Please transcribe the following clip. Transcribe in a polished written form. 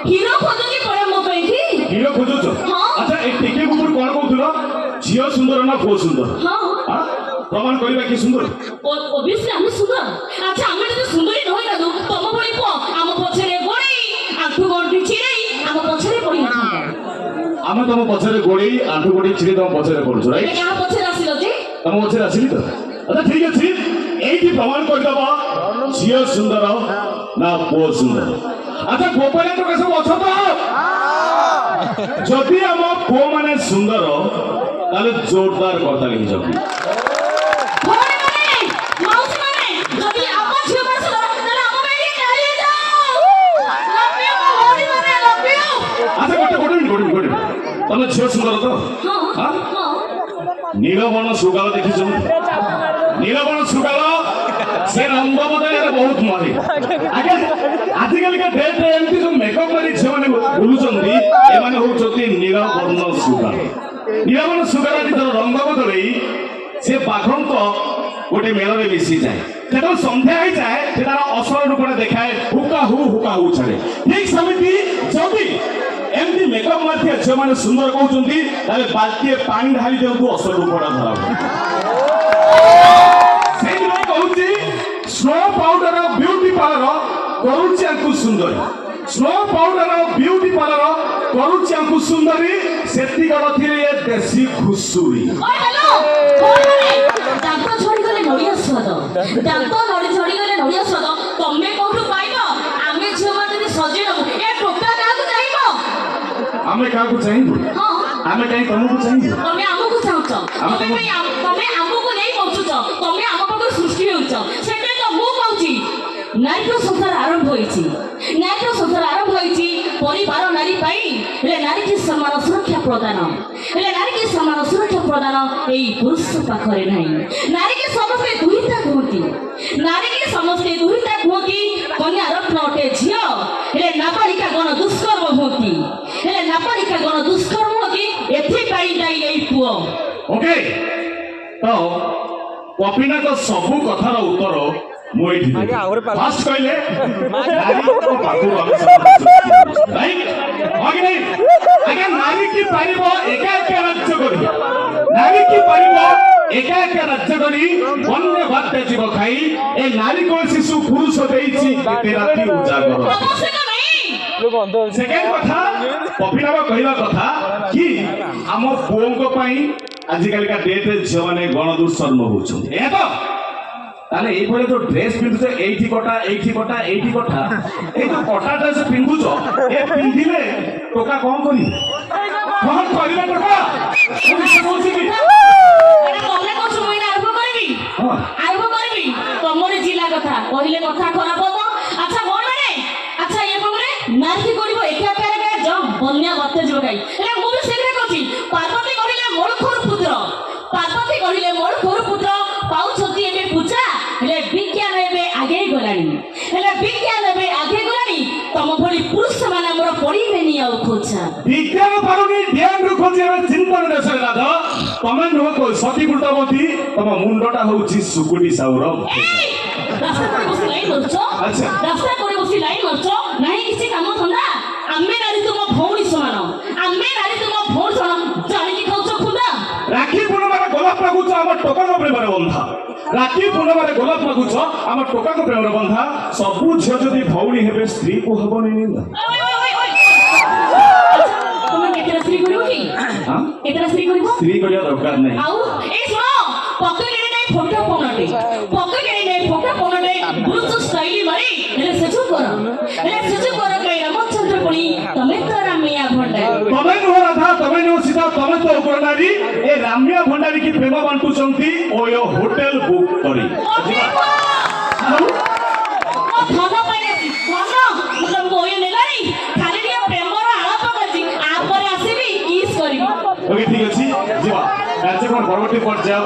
hero খোঁজুছি পড়ে মো পেইছি hero খোঁজুছ আচ্ছা এই টিকে কুকুর কোন কହୁଥିଲ ঝিও সুন্দর না পুଅ সুন্দর হ্যাঁ প্রমাণ করিবা কি সুন্দর অবভিয়াসলি আমি সুন্দর আচ্ছা আমি যদি সুন্দরী নই দাদু তম ভଳି পুଅ ଆମ ପଛରେ ଗୋড়েই আঁঠু গন্ঠি ছিড়েই ଆମ পছরে পড়ি না ଆମେ ତମ ପଛରେ ଗୋଡେଇ ଆଣ୍ଠୁ ଗୋଡି ଛିଡି ତମ ପଛରେ ପଡୁଛୁ ରାଇଟ୍ କାହା ପଛରେ ଆସିଲ ଯେ ତମ ପଛରେ ଆସିଲି ତ ଆଚ୍ଛା ଠିକ ଅଛି এইটি প্রমাণ କରିଦବ ঝিও ସୁନ୍ଦର ନା ପୁଅ ସୁନ୍ଦର আচ্ছা গোপালের কাছে ସବୁ ଅଛ ତ যদি ଆମ ପୁଅ ମାନେ ସୁନ୍ଦର তাহলে জোরদার কথা লিখি যাবে আচ্ছা গোটে তুমি ঝিও সুন্দর তো নীলবণ সুগাল দেখিছ নীলবণ সুগাল সে রঙ্গ বদলের বহুত মারে আগে আজকালিকা ডেটে এমতি যে মেকআপ মারি ঝিও মানে বুলুচন্তি এমানে হউচন্তি নীলবর্ণ সুগাল নীলবণ সুগাল নিজের রঙ্গ বদলেই সে বাঘঙ্ক গোটে মেଳରେ মিশি যায় যেতବେଳେ সন্ধ্যা হয়ে যায় সে তার অসল রূপে দেখায় হুকা হু ছাড়ে ঠিক সেমিতি যদি এমনি মেকআপ মারিয়া ঝিও মানে সুন্দর কହୁଛନ୍ତି তাহলে বালতিয়ে পানি ঢালি দিয়ন্তু অসল রূপটা ধরা সেইভাবে কହୁଛି স্নো পাউডার বিউটি পার্লর କରୁଛି ଆଙ୍କୁ ସୁନ୍ଦରୀ ସ୍ନୋ ପାଉଡର ବିୟୁଟି ପାର୍ଲର କରୁଛି ଆଙ୍କୁ ସୁନ୍ଦରୀ ସେତିକି ନଥିଲେ ଏ ଦେଶୀ ଘୁଷୁରୀ ଦାନ୍ତ ଝଡ଼ିଗଲେ ନଡ଼ିଆ ସ୍ୱାଦ ଦାନ୍ତ ଝଡ଼ିଗଲେ ନଡ଼ିଆ ସ୍ୱାଦ ତମେ କୋଉଠୁ ପାଇବ ଆମେ ଝିଅମାନେ ଯଦି ସଜେଇବୁ ଏ ଟୋକା କାହାକୁ ଚାହିଁବ ଆମେ କାହାକୁ ଚାହିଁବୁ ଆମେ କାହିଁ ତମକୁ ଚାହିଁବୁ ତମେ ଆମକୁ ଚାହୁଁଛ ତମେ ଆମକୁ ନେଇ ବଞ୍ଚୁଛ ତମେ ଆମ ପାଖରେ ସୃଷ୍ଟି ହେଉଛ ସେଥିପାଇଁ ତ ମୁଁ କହୁଛି ନାରୀର ସଂସାର ଆରମ୍ଭ ହୋଇଛି ପରିବାର ନାରୀ ପାଇଁ ହେଲେ ନାରୀକି ସମାନ ସୁରକ୍ଷା ପ୍ରଦାନ ଏଇ ପୁରୁଷ ପାଖରେ ନାହିଁ ନାରୀକି ସମସ୍ତେ ଦୁହିତା କୁହନ୍ତି କନ୍ୟା ରତ୍ନ ଅଟେ ଝିଅ ହେଲେ ନାବାଳିକା ଗଣ ଦୁଷ୍କର୍ମ ହୁଅନ୍ତି ଏଥିପାଇଁ ଦାୟୀ ଏଇ ପୁଅ ଓକେ ତ କପିନାଥ ସବୁ କଥାର ଉତ୍ତର ମୁଁ ଏଇଠି ଫାଷ୍ଟ କହିଲେ ଆଜ୍ଞା ନାରୀ କି ପାରିବ ଏକା ଏକା ରାଜ୍ୟ କରି ବନ୍ୟ ବାତ୍ୟା ଜୀବ ଖାଇ ଏ ନାରୀ କଣ ଶିଶୁ ପୁରୁଷ ଦେଇଛି କେତେ ରାତି ଉଜାଗର ସେକେଣ୍ଡ କଥା କପିନାଥ କହିବା କଥା କି ଆମ ପୁଅଙ୍କ ପାଇଁ ଆଜିକାଲିକା ଡେଟ୍ରେ ଝିଅମାନେ ଗଣ ଦୁଷ୍କର୍ମ ହଉଛନ୍ତି ଏହା ତ তাহলে এইভাবে তো ড্রেস পিন্ধুছ এইটি কটা এই যে কটা ড্রেস পিন্ধুছ এ পিন্ধিলে টোকা কম করিবে টোকা ତମର ଜିଲ୍ଲା କଥା କହିଲେ କଥା ଖରାପ ହବ ଆଚ୍ଛା କଣ ମାନେ ଆଚ୍ଛା ଇଏ କଣ ନାରୀ କରିବ ଏକା ବନ୍ୟା ବାତ୍ୟା ଯିବ କାଇଁ ହେଲେ ମୁଁ ବି ସେଇଟା କହୁଛି ପାର୍ବତୀ କହିଲେ ମୋର ପୁତ୍ର ପାଉଛନ୍ତି ଏବେ ପୂଜା ହେଲେ ବିଜ୍ଞାନ ଏବେ ଆଗେଇ ଗଲାଣି ତମ ଭଳି ପୁରୁଷ ମାନେ ଆମର ପଡିବେନି ଆଉ ଖୋଜା ବିଜ୍ଞାନ ପାରୁନି ଧ୍ୟାନରୁ ଖୋଜିବା ଚିନ୍ତନ ଦେଶରେ ରାଧ ତମେ ନୁହଁ ସତୀ କୃତବତୀ ତମ ମୁଣ୍ଡଟା ହଉଛି ସୁକୁଟି ସାଉର ରାସ୍ତା ପରେ ବସି ଲାଇନ୍ ମାରୁଛ ନାହିଁ କିଛି କାମ ଧନ୍ଦା ଆମେ ନାରୀ ତୁମ ଭଉଣୀ ସମାନ ଜାଣିକି ଖାଉଛ ଖୁନ୍ଦା ରାକ୍ଷୀ ପୂର୍ଣ୍ଣିମାରେ ଗୋଲାପ ମାଗୁଛ ଆମ ଟୋକାଙ୍କ ପ୍ରେମରେ ବନ୍ଧା ସବୁ ଝିଅ ଯଦି ଭଉଣୀ ହେବେ ସ୍ତ୍ରୀକୁ ହବନି ନିନ୍ଦା ସ୍ତ୍ରୀ କରିବା ଦରକାର ନାହିଁ ଆଉ ଏଇ ଶୁଣ ପକେଟରେ ନାହିଁ ଫୋଟୋ ପଣଟେ ବ୍ଲୁଜ ଷ୍ଟାଇଲ ମାରି ହେଲେ ସେଜୁ କର କଇ ରାମଚନ୍ଦ୍ର ପଣି ତମେ ତ ରାମିয়া ଭଣ୍ଡାରୀ ତମେ ନୁହଁ ରାଧା ତମେ ନୁହଁ ସୀତା ତମେ ତ ଉଗ୍ରନାରୀ ଏ ରାମିଆ ଭଣ୍ଡାରୀ କି ପ୍ରେମ ବାଣ୍ଟୁଛନ୍ତି ଓ ଏ ହୋଟେଲ ବୁକ୍ କରି ଧନ ତମକୁ ଓଏ ନେଲାଣି ଖାଲି ଟିକେ ପ୍ରେମର ଆଳାପ କରିଛି ଆପରେ ଆସିବି କିସ୍ କରିବି ଓକେ ଠିକ ଅଛି ଯିବା କାର୍ଯ୍ୟକ୍ରମ ପରବର୍ତ୍ତୀ ପର୍ଯ୍ୟାୟ